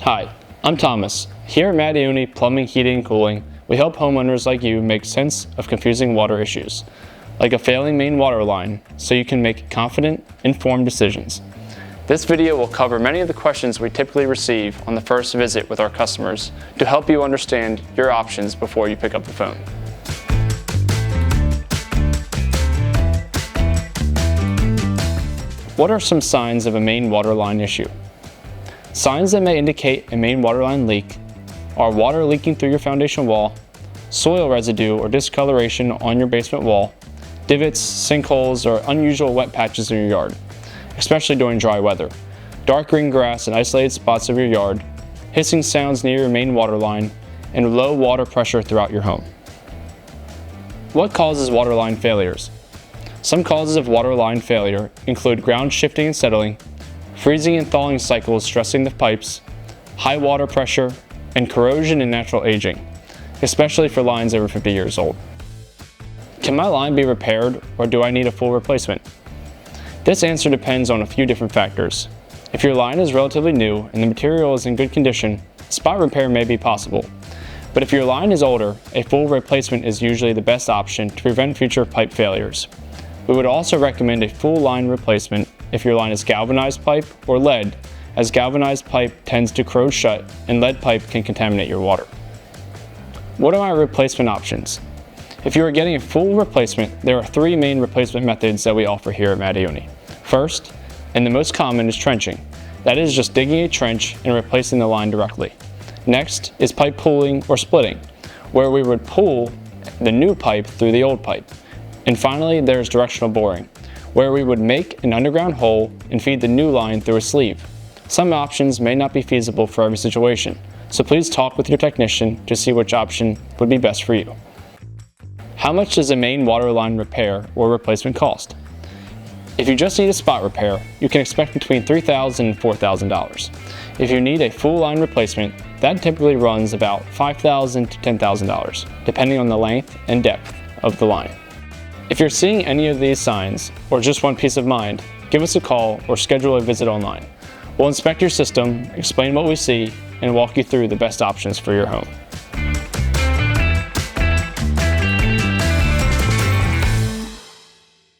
Hi, I'm Thomas. Here at Mattioni Plumbing, Heating, and Cooling, we help homeowners like you make sense of confusing water issues, like a failing main water line, so you can make confident, informed decisions. This video will cover many of the questions we typically receive on the first visit with our customers to help you understand your options before you pick up the phone. What are some signs of a main water line issue? Signs that may indicate a main water line leak are water leaking through your foundation wall, soil residue or discoloration on your basement wall, divots, sinkholes, or unusual wet patches in your yard, especially during dry weather, dark green grass in isolated spots of your yard, hissing sounds near your main water line, and low water pressure throughout your home. What causes water line failures? Some causes of water line failure include ground shifting and settling, freezing and thawing cycles stressing the pipes, high water pressure, and corrosion and natural aging, especially for lines over 50 years old. Can my line be repaired, or do I need a full replacement? This answer depends on a few different factors. If your line is relatively new and the material is in good condition, spot repair may be possible. But if your line is older, a full replacement is usually the best option to prevent future pipe failures. We would also recommend a full line replacement if your line is galvanized pipe or lead, as galvanized pipe tends to corrode shut and lead pipe can contaminate your water. What are my replacement options? If you are getting a full replacement, there are three main replacement methods that we offer here at Mattioni. First, and the most common, is trenching. That is just digging a trench and replacing the line directly. Next is pipe pulling or splitting, where we would pull the new pipe through the old pipe. And finally, there's directional boring, where we would make an underground hole and feed the new line through a sleeve. Some options may not be feasible for every situation, so please talk with your technician to see which option would be best for you. How much does a main water line repair or replacement cost? If you just need a spot repair, you can expect between $3,000 and $4,000. If you need a full line replacement, that typically runs about $5,000 to $10,000, depending on the length and depth of the line. If you're seeing any of these signs, or just want peace of mind, give us a call or schedule a visit online. We'll inspect your system, explain what we see, and walk you through the best options for your home.